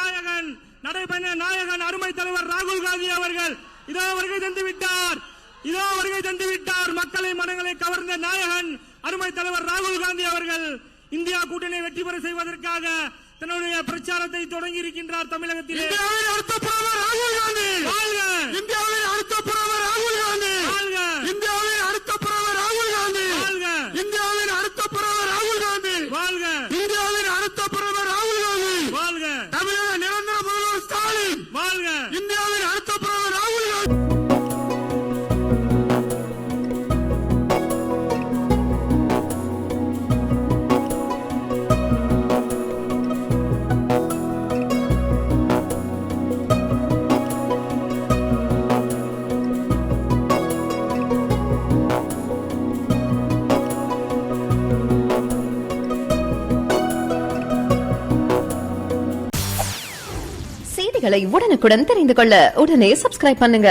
நாயகன் நடைபெற்ற நாயகன் அருமை தலைவர் ராகுல் காந்தி அவர்கள் இதோ வருகை தந்து விட்டார். மக்களை மனங்களை கவர்ந்த நாயகன் அருமை தலைவர் ராகுல் காந்தி அவர்கள் இந்தியா கூட்டணி வெற்றி பெற செய்வதற்காக தன்னுடைய பிரச்சாரத்தை தொடங்கி இருக்கின்றார். தமிழகத்தில் அடுத்த பிரதமர் ராகுல் காந்தி வாழ்க. இந்தியாவின் அடுத்த பிரதமர் ராகுல் காந்தி வாழ்க. இந்தியாவின் அடுத்த பிரதமர் ராகுல் காந்தி வாழ்க. இந்தியாவின் அடுத்த பிரதமர் ராகுல் காந்தி வாழ்க. இந்தியாவின் அடுத்த பிரதமர் ராகுல் காந்தி வாழ்க. தமிழக நிரந்தர முதல்வர் ஸ்டாலின் வாழ்க. இந்தியாவின் அடுத்த பிரதமர் ராகுல் காந்தி. செய்திகளை உடனுக்குடன் தெரிந்து கொள்ள உடனே சப்ஸ்கிரைப் பண்ணுங்க.